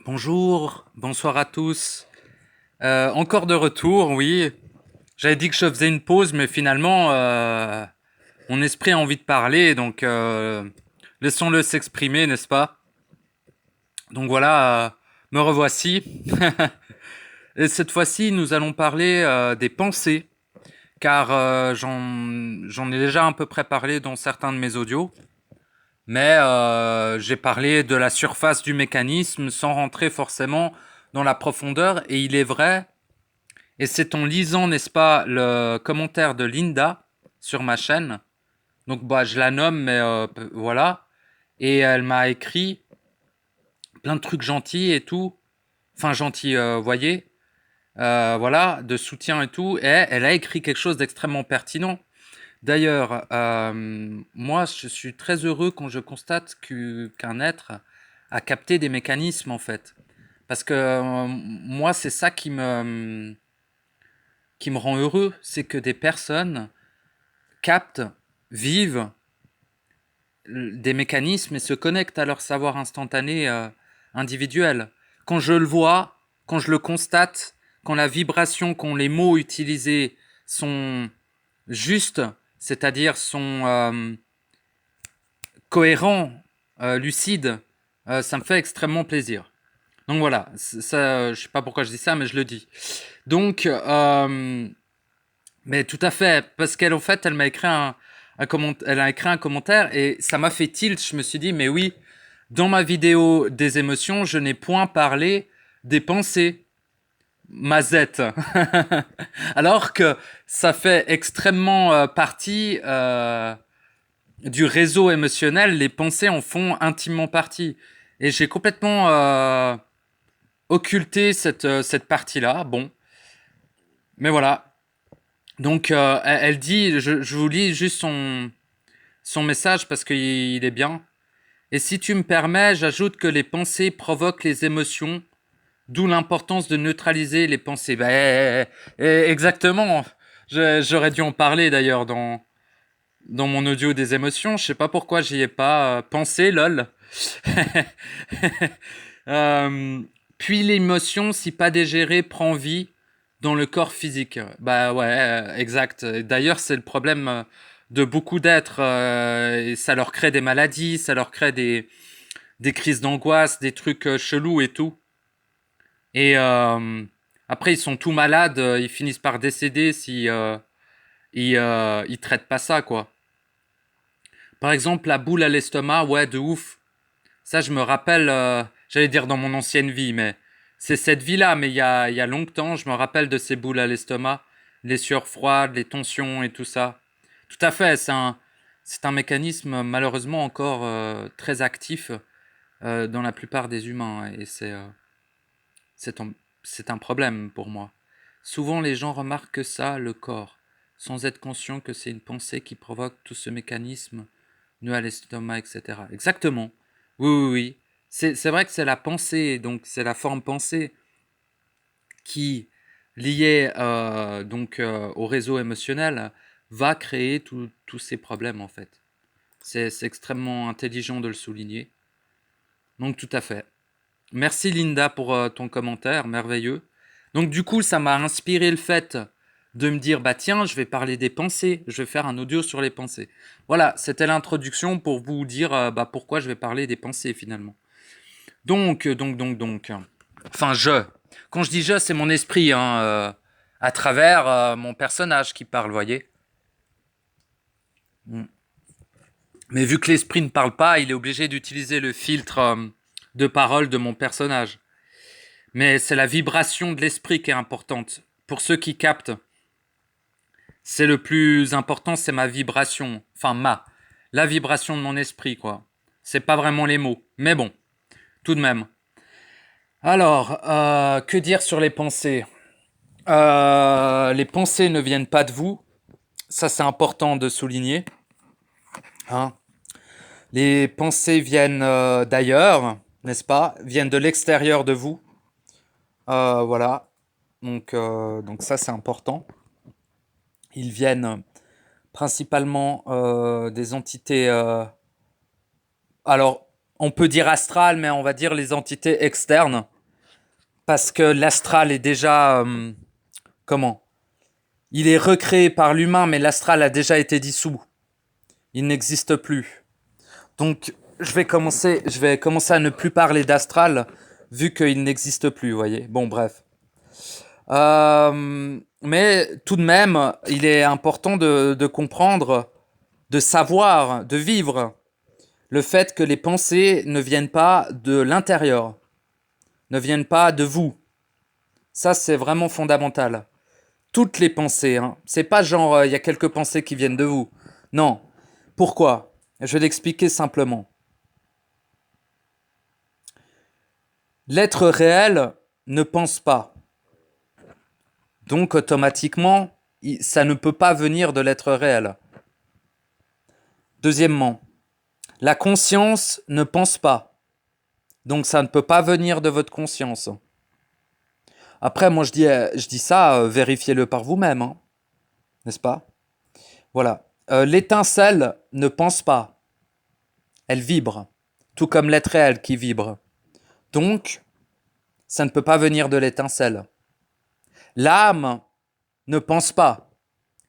Bonjour, bonsoir à tous. Encore de retour, oui. J'avais dit que je faisais une pause, mais finalement, mon esprit a envie de parler, donc laissons-le s'exprimer, n'est-ce pas? Donc voilà, me revoici. Et cette fois-ci, nous allons parler des pensées, car j'en ai déjà un peu près parlé dans certains de mes audios, mais j'ai parlé de la surface du mécanisme sans rentrer forcément dans la profondeur, et il est vrai. Et c'est en lisant, n'est-ce pas, le commentaire de Linda sur ma chaîne. Donc, bah, je la nomme, mais voilà. Et elle m'a écrit plein de trucs gentils et tout. Enfin, gentils, voyez. Voilà, de soutien et tout. Et elle a écrit quelque chose d'extrêmement pertinent. D'ailleurs, moi, je suis très heureux quand je constate qu'un être a capté des mécanismes, en fait. Parce que moi, c'est ça qui me rend heureux, c'est que des personnes captent, vivent des mécanismes et se connectent à leur savoir instantané individuel. Quand je le vois, quand je le constate, quand la vibration, quand les mots utilisés sont justes, c'est-à-dire sont cohérents, lucides, ça me fait extrêmement plaisir. Donc voilà, ça, je sais pas pourquoi je dis ça, mais je le dis. Donc, mais tout à fait, parce qu'elle, en fait, elle m'a écrit elle a écrit un commentaire et ça m'a fait tilt. Je me suis dit, mais oui, dans ma vidéo des émotions, je n'ai point parlé des pensées. Mazette. Alors que ça fait extrêmement partie du réseau émotionnel, les pensées en font intimement partie. Et j'ai complètement occulté cette partie-là. Bon, mais voilà. Donc, elle dit, je vous lis juste son message parce qu'il est bien. Et si tu me permets, j'ajoute que les pensées provoquent les émotions, d'où l'importance de neutraliser les pensées. Ben, exactement. J'aurais dû en parler d'ailleurs dans mon audio des émotions. Je sais pas pourquoi j'y ai pas pensé, lol. Euh, Puis l'émotion, si pas digérée, prend vie dans le corps physique. Bah ouais, exact. D'ailleurs, c'est le problème de beaucoup d'êtres. Et ça leur crée des maladies, ça leur crée des crises d'angoisse, des trucs chelous et tout. Et après, ils sont tout malades, ils finissent par décéder si ils traitent pas ça, quoi. Par exemple, la boule à l'estomac, ouais, de ouf. Ça, je me rappelle, j'allais dire dans mon ancienne vie, mais c'est cette vie-là, mais il y a longtemps, je me rappelle de ces boules à l'estomac, les sueurs froides, les tensions et tout ça. Tout à fait, c'est un mécanisme malheureusement encore très actif dans la plupart des humains, et c'est un, c'est un problème pour moi. Souvent, les gens remarquent que ça, le corps, sans être conscients que c'est une pensée qui provoque tout ce mécanisme, nœud à l'estomac, etc. Exactement. Oui, oui, oui. C'est vrai que c'est la pensée, donc c'est la forme pensée qui, liée donc au réseau émotionnel, va créer tous ces problèmes en fait. C'est extrêmement intelligent de le souligner. Donc tout à fait. Merci Linda pour ton commentaire, merveilleux. Donc du coup, ça m'a inspiré le fait de me dire, bah tiens, je vais parler des pensées, je vais faire un audio sur les pensées. Voilà, c'était l'introduction pour vous dire bah, pourquoi je vais parler des pensées finalement. Donc. Enfin, je. Quand je dis je, c'est mon esprit, hein, à travers mon personnage qui parle, voyez. Mm. Mais vu que l'esprit ne parle pas, il est obligé d'utiliser le filtre de parole de mon personnage. Mais c'est la vibration de l'esprit qui est importante. Pour ceux qui captent, c'est le plus important, c'est ma vibration. Enfin, la vibration de mon esprit, quoi. C'est pas vraiment les mots. Mais bon, tout de même. Alors, que dire sur les pensées? Les pensées ne viennent pas de vous. Ça, c'est important de souligner. Hein. Les pensées viennent d'ailleurs, n'est-ce pas? Viennent de l'extérieur de vous. Voilà. Donc ça, c'est important. Ils viennent principalement des entités. Alors, on peut dire astrales, mais on va dire les entités externes. Parce que l'astral est déjà... comment? Il est recréé par l'humain, mais l'astral a déjà été dissous. Il n'existe plus. Donc, je vais commencer à ne plus parler d'astral, vu qu'il n'existe plus, vous voyez. Bon, bref. Mais tout de même, il est important de comprendre, de savoir, de vivre le fait que les pensées ne viennent pas de l'intérieur, ne viennent pas de vous. Ça, c'est vraiment fondamental. Toutes les pensées, hein. C'est pas genre, il y a quelques pensées qui viennent de vous. Non. Pourquoi? Je vais l'expliquer simplement. L'être réel ne pense pas. Donc, automatiquement, ça ne peut pas venir de l'être réel. Deuxièmement, la conscience ne pense pas. Donc, ça ne peut pas venir de votre conscience. Après, moi, je dis ça, vérifiez-le par vous-même, hein, n'est-ce pas? Voilà. L'étincelle ne pense pas. Elle vibre, tout comme l'être réel qui vibre. Donc, ça ne peut pas venir de l'étincelle. L'âme ne pense pas.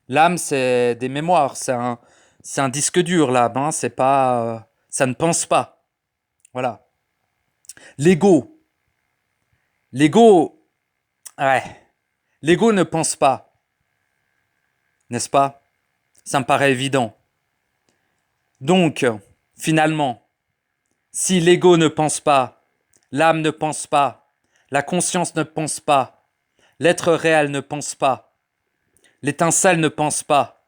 L'âme, c'est des mémoires, c'est un disque dur, l'âme, hein, c'est pas, ça ne pense pas. Voilà. L'ego. L'ego, ouais. L'ego ne pense pas. N'est-ce pas? Ça me paraît évident. Donc, finalement, si l'ego ne pense pas, l'âme ne pense pas, la conscience ne pense pas, l'être réel ne pense pas, l'étincelle ne pense pas,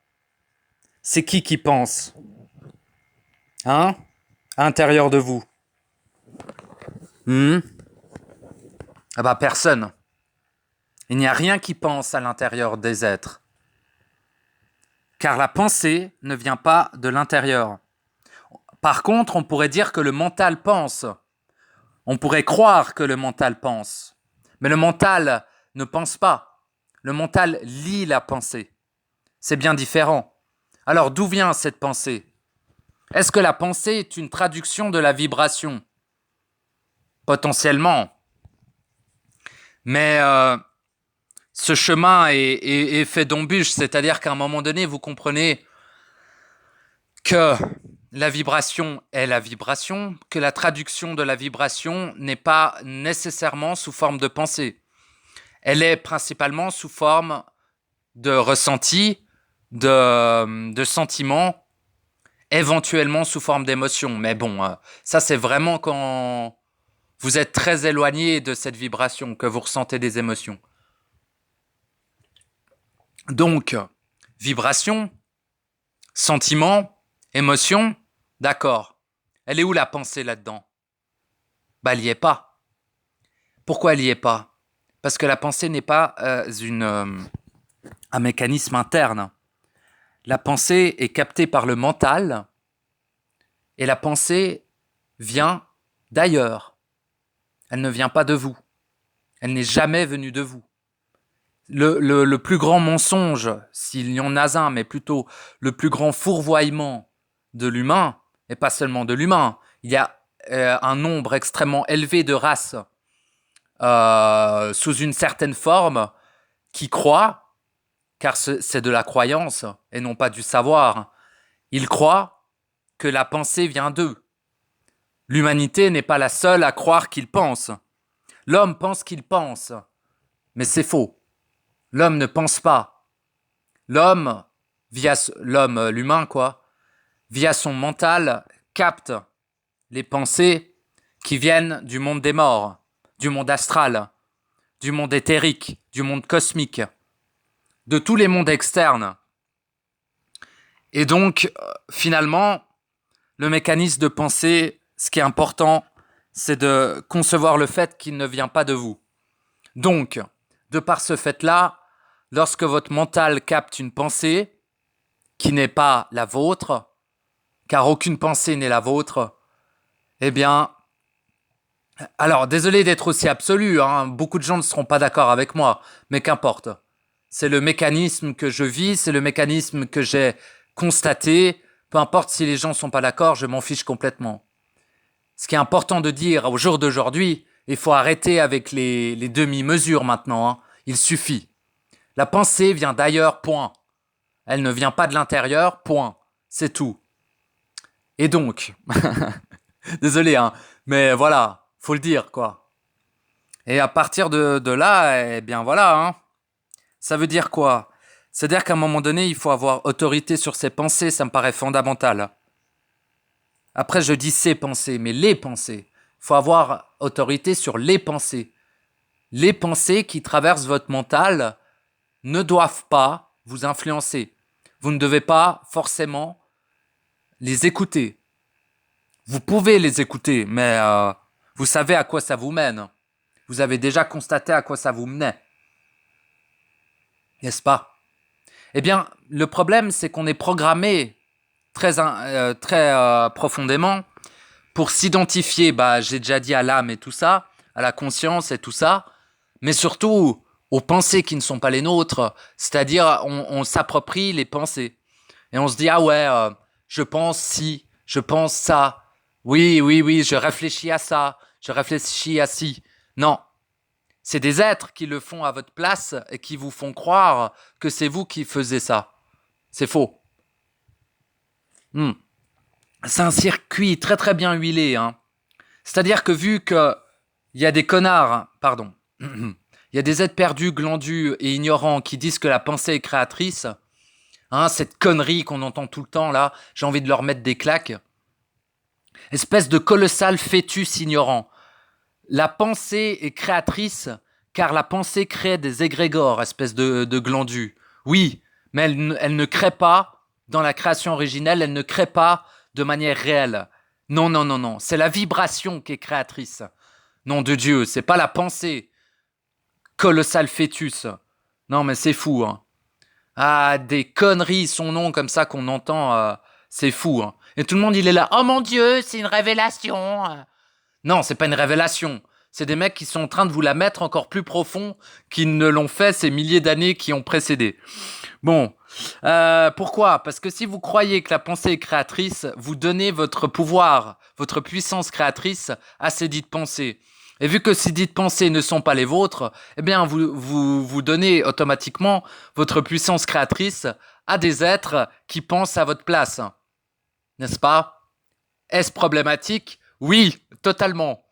c'est qui pense? Hein? À l'intérieur de vous. Ah bah personne. Il n'y a rien qui pense à l'intérieur des êtres. Car la pensée ne vient pas de l'intérieur. Par contre, on pourrait dire que le mental pense. On pourrait croire que le mental pense. Mais le mental ne pense pas. Le mental lit la pensée. C'est bien différent. Alors d'où vient cette pensée? Est-ce que la pensée est une traduction de la vibration? Potentiellement. Mais ce chemin est fait d'embûches, c'est-à-dire qu'à un moment donné, vous comprenez que la vibration est la vibration, que la traduction de la vibration n'est pas nécessairement sous forme de pensée. Elle est principalement sous forme de ressenti, de sentiments, éventuellement sous forme d'émotions. Mais bon, ça c'est vraiment quand vous êtes très éloigné de cette vibration que vous ressentez des émotions. Donc, vibration, sentiment, émotion, d'accord. Elle est où la pensée là-dedans? Bah, elle n'y est pas. Pourquoi elle n'y est pas? Parce que la pensée n'est pas un mécanisme interne. La pensée est captée par le mental et la pensée vient d'ailleurs. Elle ne vient pas de vous. Elle n'est jamais venue de vous. Le plus grand mensonge, s'il y en a un, mais plutôt le plus grand fourvoiement de l'humain, et pas seulement de l'humain, il y a un nombre extrêmement élevé de races sous une certaine forme qui croient, car c'est de la croyance et non pas du savoir, ils croient que la pensée vient d'eux. L'humanité n'est pas la seule à croire qu'il pense. L'homme pense qu'il pense, mais c'est faux. L'homme ne pense pas. L'homme, l'humain quoi, via son mental, capte les pensées qui viennent du monde des morts, du monde astral, du monde éthérique, du monde cosmique, de tous les mondes externes. Et donc, finalement, le mécanisme de pensée, ce qui est important, c'est de concevoir le fait qu'il ne vient pas de vous. Donc, de par ce fait-là, lorsque votre mental capte une pensée qui n'est pas la vôtre, car aucune pensée n'est la vôtre, eh bien, alors désolé d'être aussi absolu, hein, beaucoup de gens ne seront pas d'accord avec moi, mais qu'importe. C'est le mécanisme que je vis, c'est le mécanisme que j'ai constaté, peu importe si les gens ne sont pas d'accord, je m'en fiche complètement. Ce qui est important de dire au jour d'aujourd'hui, Il faut arrêter avec les demi-mesures maintenant, hein. Il suffit. La pensée vient d'ailleurs, point. Elle ne vient pas de l'intérieur, point. C'est tout. Et donc, désolé, hein, mais voilà, faut le dire, quoi. Et à partir de là, eh bien voilà, hein. Ça veut dire quoi? C'est-à-dire qu'à un moment donné, il faut avoir autorité sur ses pensées, ça me paraît fondamental. Après, je dis ses pensées, mais les pensées. Il faut avoir autorité sur les pensées. Les pensées qui traversent votre mental ne doivent pas vous influencer. Vous ne devez pas forcément les écouter. Vous pouvez les écouter, mais vous savez à quoi ça vous mène. Vous avez déjà constaté à quoi ça vous menait. N'est-ce pas? Eh bien, le problème, c'est qu'on est programmé très profondément pour s'identifier, j'ai déjà dit à l'âme et tout ça, à la conscience et tout ça, mais surtout aux pensées qui ne sont pas les nôtres, c'est-à-dire on s'approprie les pensées. Et on se dit, ah ouais, je pense si, je pense ça, oui, je réfléchis à ça, je réfléchis à ci. Non, c'est des êtres qui le font à votre place et qui vous font croire que c'est vous qui faisiez ça. C'est faux. C'est un circuit très très bien huilé, hein. C'est-à-dire que vu que il y a des connards, pardon, il y a des êtres perdus, glandus et ignorants qui disent que la pensée est créatrice, hein, cette connerie qu'on entend tout le temps là, j'ai envie de leur mettre des claques. Espèce de colossal fœtus ignorant. La pensée est créatrice car la pensée crée des égrégores, espèce de glandus. Oui, mais elle ne crée pas dans la création originelle, elle ne crée pas de manière réelle. Non, c'est la vibration qui est créatrice. Nom de Dieu, c'est pas la pensée. Colossal fœtus. Non, mais c'est fou, hein. Ah, des conneries, son nom comme ça qu'on entend, c'est fou, hein. Et tout le monde, il est là, oh mon Dieu, c'est une révélation. Non, c'est pas une révélation. C'est des mecs qui sont en train de vous la mettre encore plus profond qu'ils ne l'ont fait ces milliers d'années qui ont précédé. Bon, pourquoi? Parce que si vous croyez que la pensée est créatrice, vous donnez votre pouvoir, votre puissance créatrice à ces dites pensées. Et vu que ces dites pensées ne sont pas les vôtres, eh bien vous donnez automatiquement votre puissance créatrice à des êtres qui pensent à votre place. N'est-ce pas? Est-ce problématique? Oui, totalement.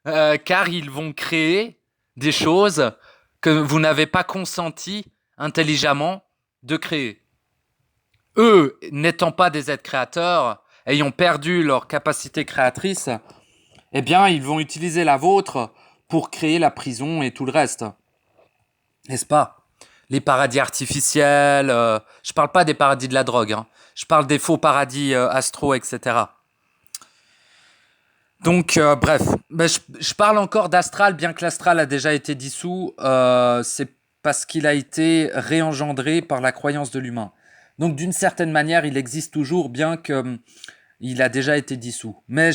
Car ils vont créer des choses que vous n'avez pas consenti intelligemment de créer. Eux, n'étant pas des êtres créateurs, ayant perdu leur capacité créatrice, eh bien, ils vont utiliser la vôtre pour créer la prison et tout le reste. N'est-ce pas? Les paradis artificiels, je parle pas des paradis de la drogue, hein. Je parle des faux paradis astro, etc. Donc, bref, je parle encore d'astral, bien que l'astral a déjà été dissous, c'est parce qu'il a été réengendré par la croyance de l'humain. Donc, d'une certaine manière, il existe toujours, bien que il a déjà été dissous. Mais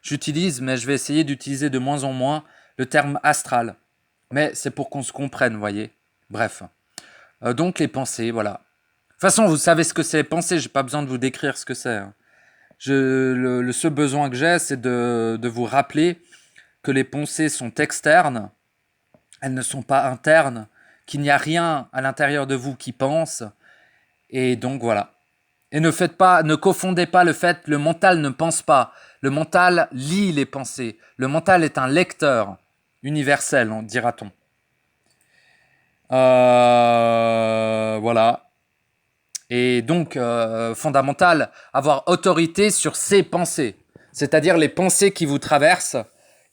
j'utilise, mais je vais essayer d'utiliser de moins en moins le terme astral. Mais c'est pour qu'on se comprenne, vous voyez. Bref. Donc, les pensées, voilà. De toute façon, vous savez ce que c'est les pensées, j'ai pas besoin de vous décrire ce que c'est, hein. Le seul besoin que j'ai, c'est de vous rappeler que les pensées sont externes, elles ne sont pas internes, qu'il n'y a rien à l'intérieur de vous qui pense, et donc voilà. Et ne confondez pas le fait que le mental ne pense pas. Le mental lit les pensées. Le mental est un lecteur universel, dira-t-on. Voilà. Et donc, fondamental, avoir autorité sur ses pensées. C'est-à-dire les pensées qui vous traversent,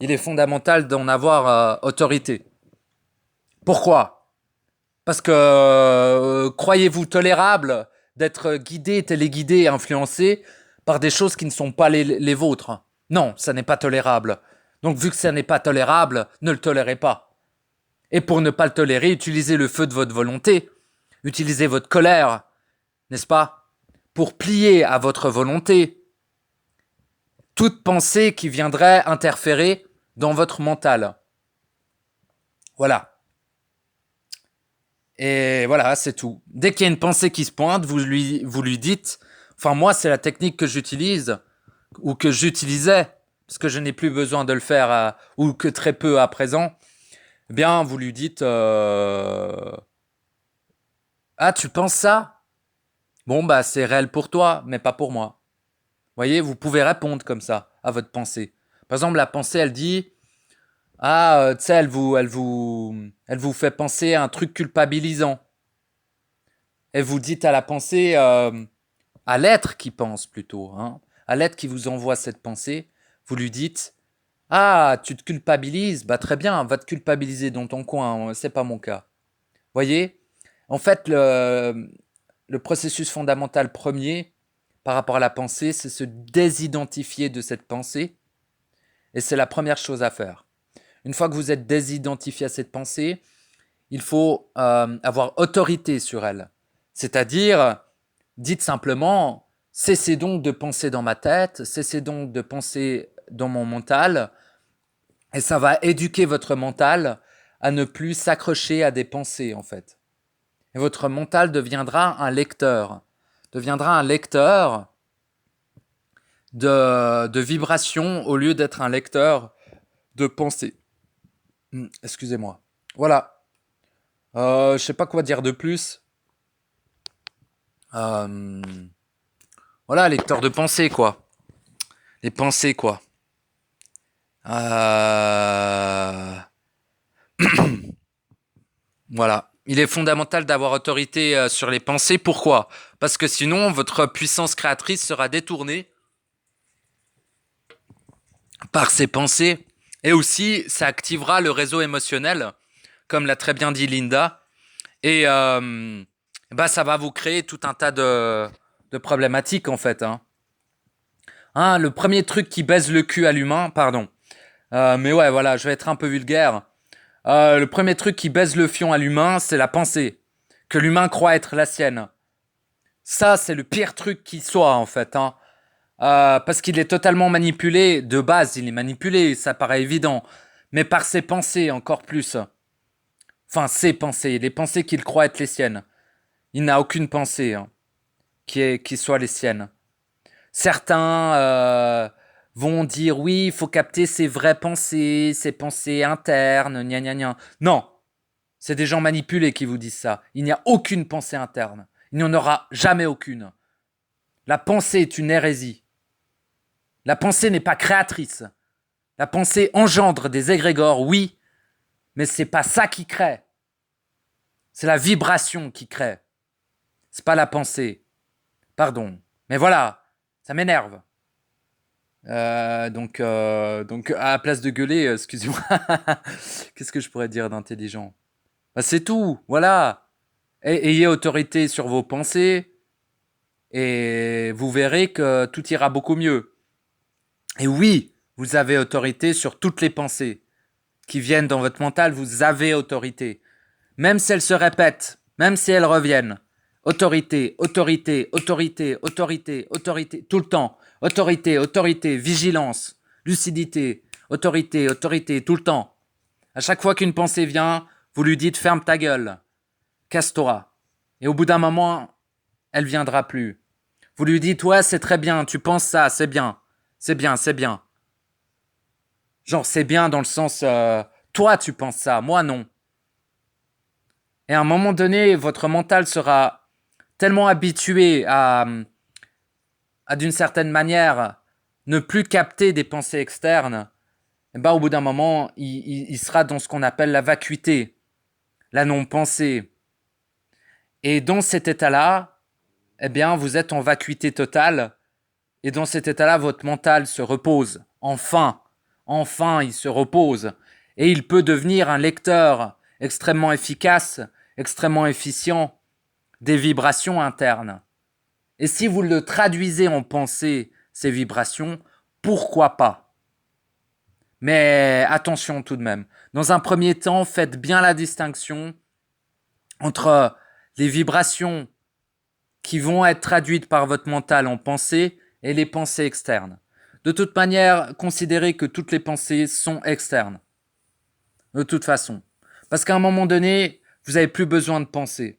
il est fondamental d'en avoir autorité. Pourquoi? Parce que croyez-vous tolérable d'être guidé, téléguidé et influencé par des choses qui ne sont pas les vôtres? Non, ça n'est pas tolérable. Donc vu que ça n'est pas tolérable, ne le tolérez pas. Et pour ne pas le tolérer, utilisez le feu de votre volonté, utilisez votre colère, n'est-ce pas? Pour plier à votre volonté toute pensée qui viendrait interférer dans votre mental. Voilà. Et voilà, c'est tout. Dès qu'il y a une pensée qui se pointe, vous lui dites, enfin moi c'est la technique que j'utilise, ou que j'utilisais parce que je n'ai plus besoin de le faire ou que très peu à présent, eh bien, vous lui dites ah, tu penses ça? Bon, bah, c'est réel pour toi, mais pas pour moi. Voyez, vous pouvez répondre comme ça à votre pensée. Par exemple, la pensée, elle dit ah, tu sais, elle vous fait penser à un truc culpabilisant. Et vous dites à la pensée, à l'être qui pense plutôt, hein, à l'être qui vous envoie cette pensée, vous lui dites ah, tu te culpabilises, bah très bien, va te culpabiliser dans ton coin, c'est pas mon cas. Voyez, en fait, le processus fondamental premier par rapport à la pensée, c'est se désidentifier de cette pensée, et c'est la première chose à faire. Une fois que vous êtes désidentifié à cette pensée, il faut avoir autorité sur elle. C'est-à-dire, dites simplement, cessez donc de penser dans ma tête, cessez donc de penser dans mon mental, et ça va éduquer votre mental à ne plus s'accrocher à des pensées, en fait. Et votre mental deviendra un lecteur de vibrations au lieu d'être un lecteur de pensées. Excusez-moi. Voilà. Je sais pas quoi dire de plus. Euh, voilà, lecteur de pensées, quoi. Les pensées, quoi. Euh, voilà. Il est fondamental d'avoir autorité sur les pensées. Pourquoi? Parce que sinon, votre puissance créatrice sera détournée par ces pensées. Et aussi, ça activera le réseau émotionnel, comme l'a très bien dit Linda. Et bah, ça va vous créer tout un tas de problématiques, en fait. Hein, le premier truc qui baise le cul à l'humain, pardon. Mais ouais, voilà, je vais être un peu vulgaire. Le premier truc qui baise le fion à l'humain, c'est la pensée. Que l'humain croit être la sienne. Ça, c'est le pire truc qui soit, en fait. Parce qu'il est totalement manipulé. De base, il est manipulé, ça paraît évident. Mais par ses pensées, encore plus. Enfin, ses pensées, les pensées qu'il croit être les siennes. Il n'a aucune pensée qui soit les siennes. Certains vont dire oui, il faut capter ses vraies pensées, ses pensées internes, gna gna gna. Non, c'est des gens manipulés qui vous disent ça. Il n'y a aucune pensée interne. Il n'y en aura jamais aucune. La pensée est une hérésie. La pensée n'est pas créatrice. La pensée engendre des égrégores, oui, mais c'est pas ça qui crée. C'est la vibration qui crée. C'est pas la pensée. Pardon. Mais voilà, ça m'énerve. Donc, à la place de gueuler, excusez-moi, qu'est-ce que je pourrais dire d'intelligent? Bah, c'est tout, voilà. Ayez autorité sur vos pensées et vous verrez que tout ira beaucoup mieux. Et oui, vous avez autorité sur toutes les pensées qui viennent dans votre mental, vous avez autorité. Même si elles se répètent, même si elles reviennent. Autorité, autorité, autorité, autorité, autorité, tout le temps. Autorité, autorité, vigilance, lucidité, autorité, autorité, tout le temps. À chaque fois qu'une pensée vient, vous lui dites ferme ta gueule, casse-toi. Et au bout d'un moment, elle viendra plus. Vous lui dites ouais, c'est très bien, tu penses ça, c'est bien. C'est bien, c'est bien. Genre, c'est bien dans le sens toi, tu penses ça, moi non. Et à un moment donné, votre mental sera tellement habitué à d'une certaine manière, ne plus capter des pensées externes, et ben, au bout d'un moment, il sera dans ce qu'on appelle la vacuité, la non-pensée. Et dans cet état-là, eh bien, vous êtes en vacuité totale. Et dans cet état-là, votre mental se repose. Enfin, enfin, il se repose. Et il peut devenir un lecteur extrêmement efficace, extrêmement efficient des vibrations internes. Et si vous le traduisez en pensée, ces vibrations, pourquoi pas? Mais attention tout de même. Dans un premier temps, faites bien la distinction entre les vibrations qui vont être traduites par votre mental en pensée et les pensées externes. De toute manière, considérez que toutes les pensées sont externes. De toute façon. Parce qu'à un moment donné, vous n'avez plus besoin de penser.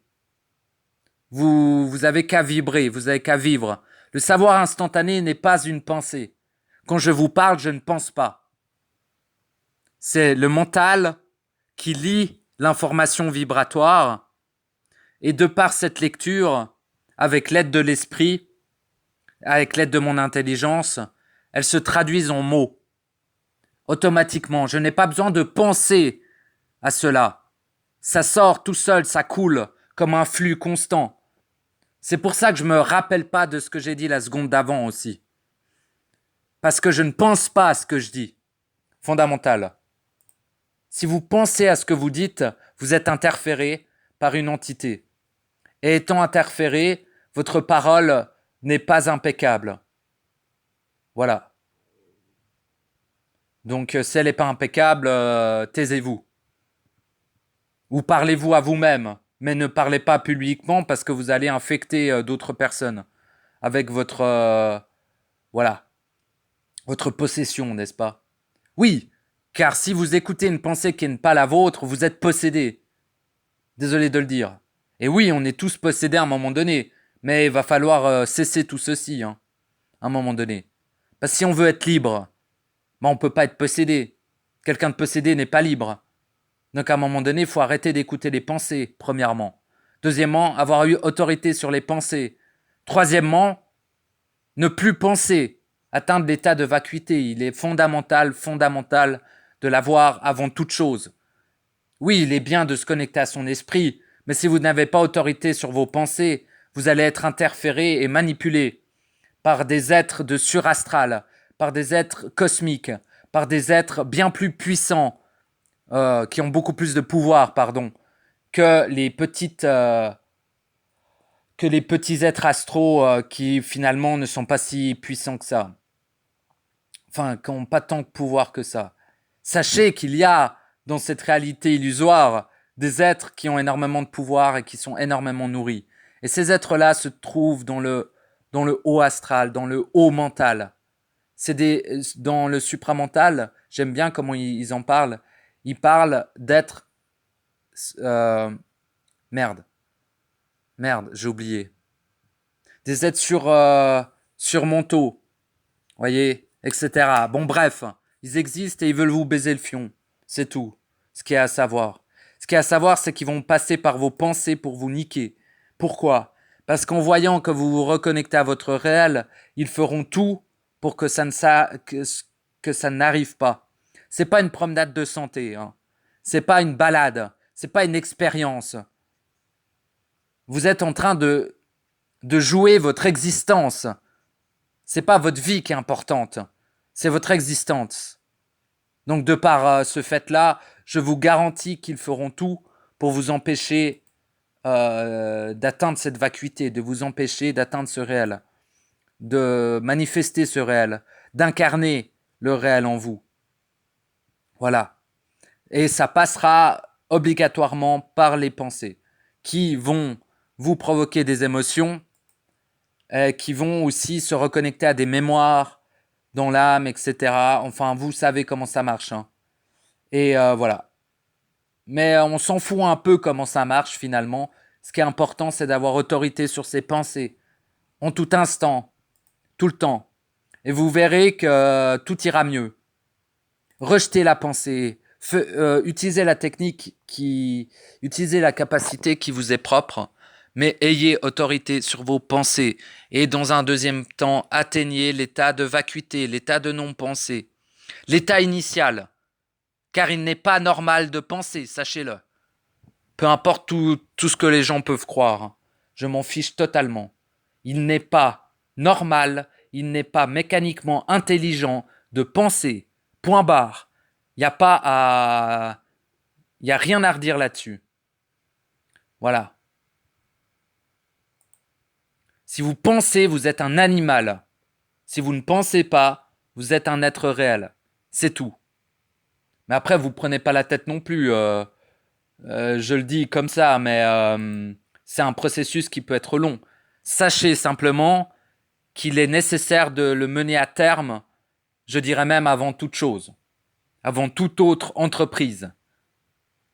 Vous avez qu'à vibrer, vous avez qu'à vivre. Le savoir instantané n'est pas une pensée. Quand je vous parle, je ne pense pas. C'est le mental qui lit l'information vibratoire et de par cette lecture, avec l'aide de l'esprit, avec l'aide de mon intelligence, elles se traduisent en mots. Automatiquement, je n'ai pas besoin de penser à cela. Ça sort tout seul, ça coule comme un flux constant. C'est pour ça que je ne me rappelle pas de ce que j'ai dit la seconde d'avant aussi. Parce que je ne pense pas à ce que je dis. Fondamental. Si vous pensez à ce que vous dites, vous êtes interféré par une entité. Et étant interféré, votre parole n'est pas impeccable. Voilà. Donc, si elle n'est pas impeccable, taisez-vous. Ou parlez-vous à vous-même, mais ne parlez pas publiquement parce que vous allez infecter d'autres personnes avec votre, voilà, votre possession, n'est-ce pas? Oui, car si vous écoutez une pensée qui n'est pas la vôtre, vous êtes possédé. Désolé de le dire. Et oui, on est tous possédés à un moment donné, mais il va falloir cesser tout ceci, à un moment donné. Parce que si on veut être libre, on ne peut pas être possédé. Quelqu'un de possédé n'est pas libre. Donc à un moment donné, il faut arrêter d'écouter les pensées, premièrement. Deuxièmement, avoir eu autorité sur les pensées. Troisièmement, ne plus penser, atteindre l'état de vacuité. Il est fondamental de l'avoir avant toute chose. Oui, il est bien de se connecter à son esprit, mais si vous n'avez pas autorité sur vos pensées, vous allez être interféré et manipulé par des êtres de surastral, par des êtres cosmiques, par des êtres bien plus puissants, qui ont beaucoup plus de pouvoir, que les petits êtres astraux qui finalement ne sont pas si puissants que ça. Enfin, qui n'ont pas tant de pouvoir que ça. Sachez qu'il y a dans cette réalité illusoire des êtres qui ont énormément de pouvoir et qui sont énormément nourris. Et ces êtres-là se trouvent dans le haut astral, dans le haut mental. Dans le supramental, j'aime bien comment ils en parlent. Ils parlent d'êtres... merde, j'ai oublié. Des êtres surmentaux, voyez, etc. Bon, bref, ils existent et ils veulent vous baiser le fion. C'est tout. Ce qu'il y a à savoir. Ce qu'il y a à savoir, c'est qu'ils vont passer par vos pensées pour vous niquer. Pourquoi? Parce qu'en voyant que vous vous reconnectez à votre réel, ils feront tout pour que ça n'arrive pas. C'est pas une promenade de santé. C'est pas une balade. C'est pas une expérience. Vous êtes en train de jouer votre existence. C'est pas votre vie qui est importante. C'est votre existence. Donc de par ce fait-là, je vous garantis qu'ils feront tout pour vous empêcher d'atteindre cette vacuité, de vous empêcher d'atteindre ce réel, de manifester ce réel, d'incarner le réel en vous. Voilà. Et ça passera obligatoirement par les pensées qui vont vous provoquer des émotions, qui vont aussi se reconnecter à des mémoires dans l'âme, etc. Enfin, vous savez comment ça marche. Et voilà. Mais on s'en fout un peu comment ça marche finalement. Ce qui est important, c'est d'avoir autorité sur ses pensées, en tout instant, tout le temps. Et vous verrez que tout ira mieux. Rejetez la pensée, utilisez la technique utilisez la capacité qui vous est propre, mais ayez autorité sur vos pensées. Et dans un deuxième temps, atteignez l'état de vacuité, l'état de non-pensée, l'état initial. Car il n'est pas normal de penser, sachez-le. Peu importe tout ce que les gens peuvent croire. Je m'en fiche totalement. Il n'est pas normal, il n'est pas mécaniquement intelligent de penser. Point barre. Il n'y a rien à redire là-dessus. Voilà. Si vous pensez, vous êtes un animal. Si vous ne pensez pas, vous êtes un être réel. C'est tout. Mais après, vous ne prenez pas la tête non plus. Je le dis comme ça, mais c'est un processus qui peut être long. Sachez simplement qu'il est nécessaire de le mener à terme, je dirais même avant toute chose, avant toute autre entreprise.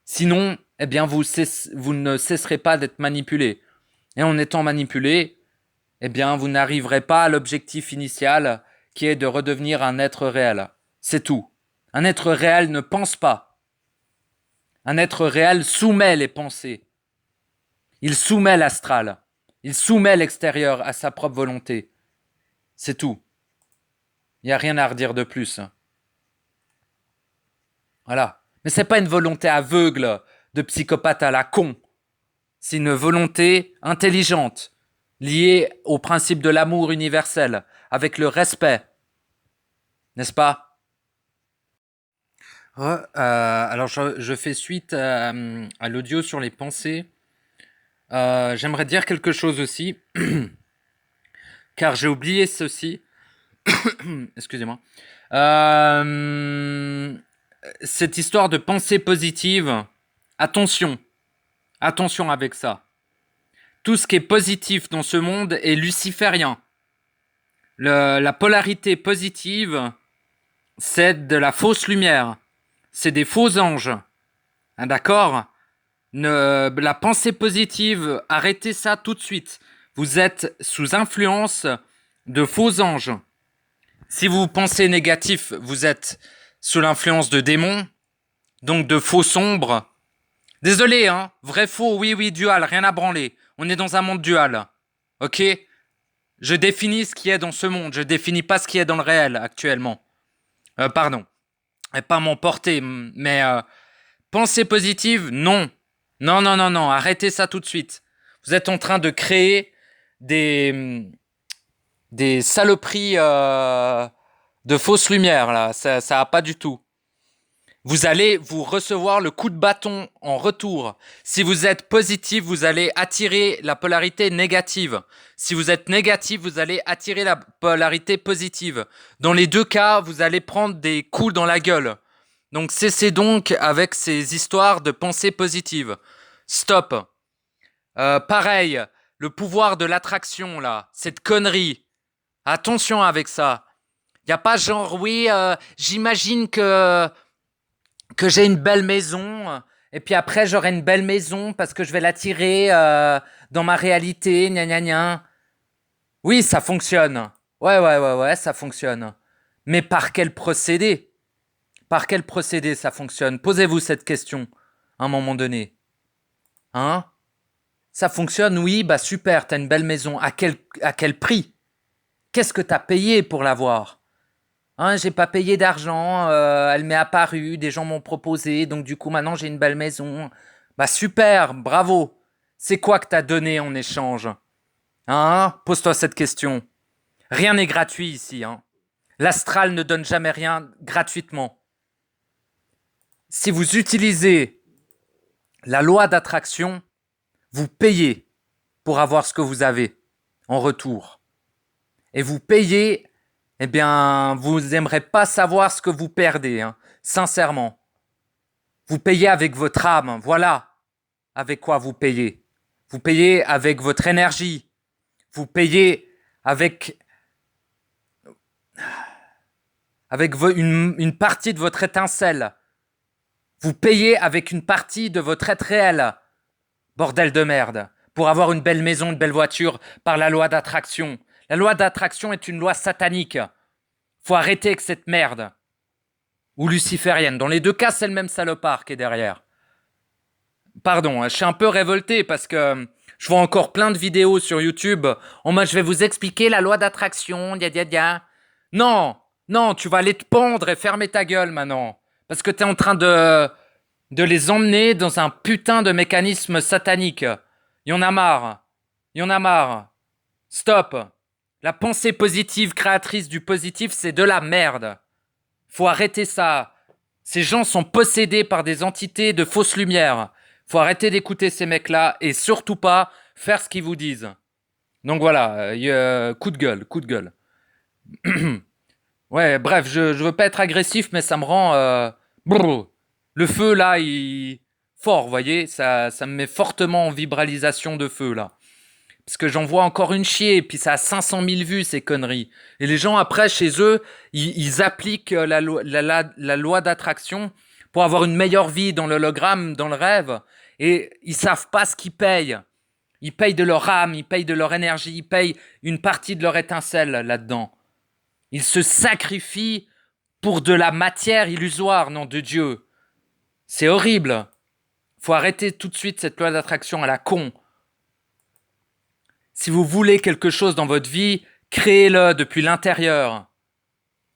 Sinon, eh bien, vous ne cesserez pas d'être manipulé. Et en étant manipulé, eh bien, vous n'arriverez pas à l'objectif initial qui est de redevenir un être réel. C'est tout. Un être réel ne pense pas. Un être réel soumet les pensées. Il soumet l'astral. Il soumet l'extérieur à sa propre volonté. C'est tout. Il n'y a rien à redire de plus. Voilà. Mais c'est pas une volonté aveugle de psychopathe à la con. C'est une volonté intelligente, liée au principe de l'amour universel, avec le respect. N'est-ce pas? Alors, je fais suite à l'audio sur les pensées. J'aimerais dire quelque chose aussi, car j'ai oublié ceci. Excusez-moi. Cette histoire de pensée positive, attention. Attention avec ça. Tout ce qui est positif dans ce monde est luciférien. La polarité positive, c'est de la fausse lumière. C'est des faux anges. Hein, d'accord? La pensée positive, arrêtez ça tout de suite. Vous êtes sous influence de faux anges. Si vous pensez négatif, vous êtes sous l'influence de démons, donc de faux sombres. Désolé, hein, vrai, faux, oui, oui, dual, rien à branler. On est dans un monde dual, ok? Je définis ce qui est dans ce monde, je définis pas ce qui est dans le réel actuellement. Pardon, et pas m'emporter, mais pensée positive, non. Non, non, non, non, arrêtez ça tout de suite. Vous êtes en train de créer des saloperies de fausses lumières, là. Ça va pas du tout. Vous allez vous recevoir le coup de bâton en retour. Si vous êtes positif, vous allez attirer la polarité négative. Si vous êtes négatif, vous allez attirer la polarité positive. Dans les deux cas, vous allez prendre des coups dans la gueule. Donc cessez donc avec ces histoires de pensée positive. Stop. Pareil, le pouvoir de l'attraction, là, cette connerie. Attention avec ça. Y a pas genre, oui, j'imagine que j'ai une belle maison, et puis après j'aurai une belle maison parce que je vais l'attirer dans ma réalité, gna gna gna. Oui, ça fonctionne. Ouais, ouais, ouais, ouais, ça fonctionne. Mais par quel procédé? Par quel procédé ça fonctionne? Posez-vous cette question à un moment donné. Hein? Ça fonctionne, oui, bah super, t'as une belle maison. À quel prix? Qu'est-ce que t'as payé pour l'avoir? Hein, j'ai pas payé d'argent, elle m'est apparue, des gens m'ont proposé, donc du coup maintenant j'ai une belle maison. Bah super, bravo. C'est quoi que t'as donné en échange? Hein? Pose-toi cette question. Rien n'est gratuit ici, hein. L'astral ne donne jamais rien gratuitement. Si vous utilisez la loi d'attraction, vous payez pour avoir ce que vous avez en retour. Et vous payez, eh bien, vous n'aimerez pas savoir ce que vous perdez, hein, sincèrement. Vous payez avec votre âme, voilà avec quoi vous payez. Vous payez avec votre énergie. Vous payez avec une partie de votre étincelle. Vous payez avec une partie de votre être réel. Bordel de merde. Pour avoir une belle maison, une belle voiture, par la loi d'attraction. La loi d'attraction est une loi satanique. Faut arrêter avec cette merde. Ou luciférienne. Dans les deux cas, c'est le même salopard qui est derrière. Pardon, je suis un peu révolté parce que je vois encore plein de vidéos sur YouTube. En mode, je vais vous expliquer la loi d'attraction, dia dia dia. Non, non, tu vas aller te pendre et fermer ta gueule maintenant. Parce que t'es en train de les emmener dans un putain de mécanisme satanique. Y en a marre. Y en a marre. Stop. La pensée positive créatrice du positif, c'est de la merde. Faut arrêter ça. Ces gens sont possédés par des entités de fausses lumières. Faut arrêter d'écouter ces mecs-là et surtout pas faire ce qu'ils vous disent. Donc voilà, coup de gueule, coup de gueule. Ouais, bref, je veux pas être agressif, mais ça me rend... brrr. Le feu, là, il... Fort, vous voyez, ça me met fortement en vibralisation de feu, là. Parce que j'en vois encore une chier, et puis ça a 500 000 vues, ces conneries. Et les gens, après, chez eux, ils appliquent la loi d'attraction pour avoir une meilleure vie dans l'hologramme, dans le rêve. Et ils savent pas ce qu'ils payent. Ils payent de leur âme, ils payent de leur énergie, ils payent une partie de leur étincelle là-dedans. Ils se sacrifient pour de la matière illusoire, nom de Dieu. C'est horrible. Faut arrêter tout de suite cette loi d'attraction à la con. Si vous voulez quelque chose dans votre vie, créez-le depuis l'intérieur.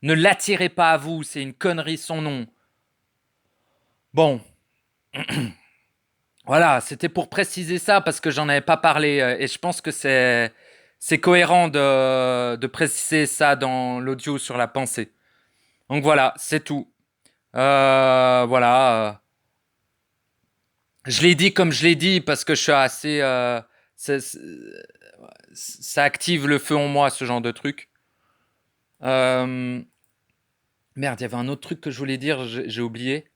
Ne l'attirez pas à vous, c'est une connerie sans nom. Bon. Voilà, c'était pour préciser ça parce que j'en avais pas parlé et je pense que c'est cohérent de préciser ça dans l'audio sur la pensée. Donc voilà, c'est tout. Voilà. Je l'ai dit comme je l'ai dit parce que je suis assez. Ça active le feu en moi, ce genre de truc. Euh, Merde, il y avait un autre truc que je voulais dire, j'ai oublié.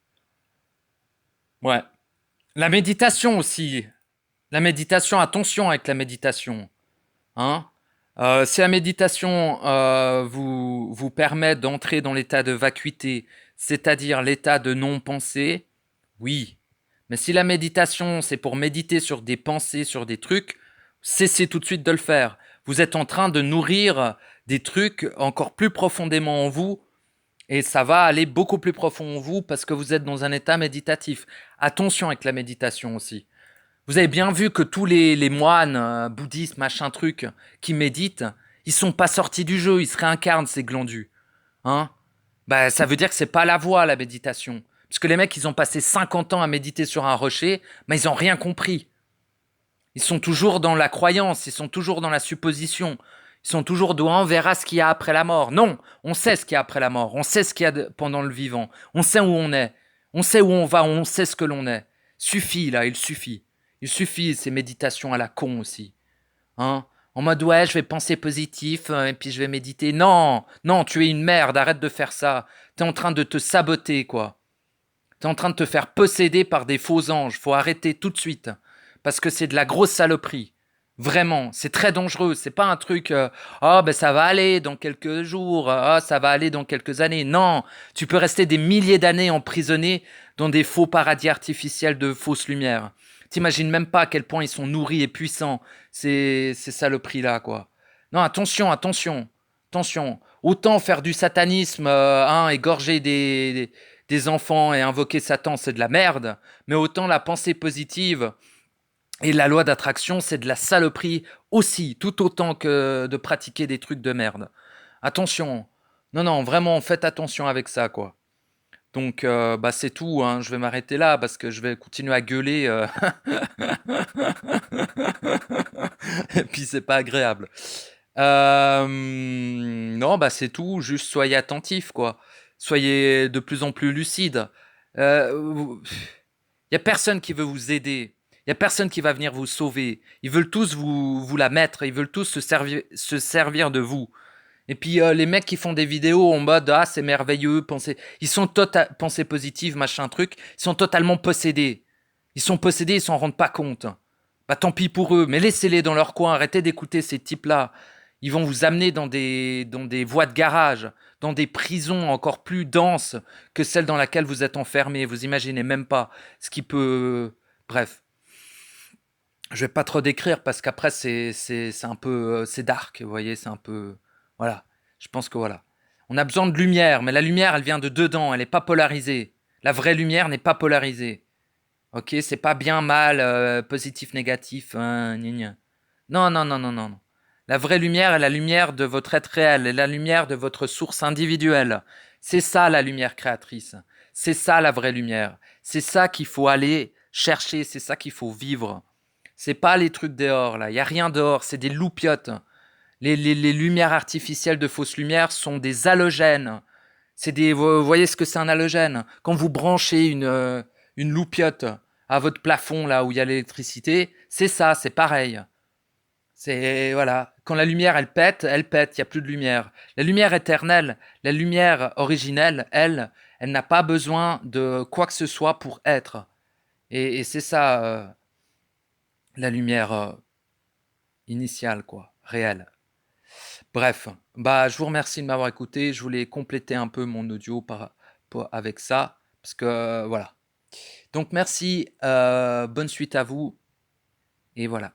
Ouais. La méditation aussi. La méditation, attention avec la méditation. Hein. Si la méditation vous permet d'entrer dans l'état de vacuité, c'est-à-dire l'état de non-pensée, oui. Mais si la méditation, c'est pour méditer sur des pensées, sur des trucs, cessez tout de suite de le faire. Vous êtes en train de nourrir des trucs encore plus profondément en vous et ça va aller beaucoup plus profond en vous parce que vous êtes dans un état méditatif. Attention avec la méditation aussi. Vous avez bien vu que tous les moines bouddhistes, machin truc, qui méditent, ils sont pas sortis du jeu, ils se réincarnent ces glandus. Hein. Bah, ça veut dire que c'est pas la voie, la méditation. Parce que les mecs, ils ont passé 50 ans à méditer sur un rocher, mais ils ont rien compris. Ils sont toujours dans la croyance, ils sont toujours dans la supposition. Ils sont toujours dans on verra ce qu'il y a après la mort. Non, on sait ce qu'il y a après la mort, on sait ce qu'il y a pendant le vivant, on sait où on est, on sait où on va, on sait ce que l'on est. Suffit là, il suffit. Il suffit ces méditations à la con aussi. Hein. En mode ouais, je vais penser positif et puis je vais méditer. Non, non, tu es une merde, arrête de faire ça. T'es en train de te saboter quoi. T'es en train de te faire posséder par des faux anges. Faut arrêter tout de suite. Parce que c'est de la grosse saloperie. Vraiment, c'est très dangereux. C'est pas un truc, oh ben ça va aller dans quelques jours, oh ça va aller dans quelques années. Non, tu peux rester des milliers d'années emprisonné dans des faux paradis artificiels de fausses lumières. T'imagines même pas à quel point ils sont nourris et puissants, ces saloperies-là, quoi. Non, attention, attention, attention. Autant faire du satanisme, hein, égorger des enfants et invoquer Satan, c'est de la merde. Mais autant la pensée positive et la loi d'attraction, c'est de la saloperie aussi, tout autant que de pratiquer des trucs de merde. Attention. Non, non, vraiment, faites attention avec ça, quoi. Donc, bah, c'est tout, hein. Je vais m'arrêter là parce que je vais continuer à gueuler. Et puis, c'est pas agréable. Non, bah, c'est tout. Juste soyez attentifs, quoi. Soyez de plus en plus lucides. Il y a personne qui veut vous aider. Il y a personne qui va venir vous sauver. Ils veulent tous vous la mettre. Ils veulent tous se servir de vous. Et puis les mecs qui font des vidéos en mode ah c'est merveilleux, ils sont pensées positives, machin truc, ils sont totalement possédés. Ils sont possédés, ils s'en rendent pas compte. Bah tant pis pour eux, mais laissez-les dans leur coin, arrêtez d'écouter ces types-là. Ils vont vous amener dans des voies de garage, dans des prisons encore plus denses que celles dans lesquelles vous êtes enfermés. Vous imaginez même pas ce qui peut. Bref, je vais pas trop décrire parce qu'après c'est un peu c'est dark, vous voyez, c'est un peu voilà. Je pense que voilà. On a besoin de lumière, mais la lumière elle vient de dedans, elle n'est pas polarisée. La vraie lumière n'est pas polarisée. Ok, c'est pas bien mal, positif, négatif, hein, gna gna. Non, non, non, non, non, non. La vraie lumière est la lumière de votre être réel, est la lumière de votre source individuelle. C'est ça la lumière créatrice. C'est ça la vraie lumière. C'est ça qu'il faut aller chercher, c'est ça qu'il faut vivre. C'est pas les trucs dehors, là. Il n'y a rien dehors, c'est des loupiottes. Les lumières artificielles de fausses lumières sont des halogènes. Vous voyez ce que c'est un halogène? Quand vous branchez une loupiote à votre plafond, là où il y a l'électricité, c'est ça, c'est pareil. C'est, voilà. Quand la lumière, elle pète, il n'y a plus de lumière. La lumière éternelle, la lumière originelle, elle n'a pas besoin de quoi que ce soit pour être. Et c'est ça, la lumière initiale, quoi, réelle. Bref, bah, je vous remercie de m'avoir écouté. Je voulais compléter un peu mon audio avec ça, parce que voilà. Donc merci, bonne suite à vous, et voilà.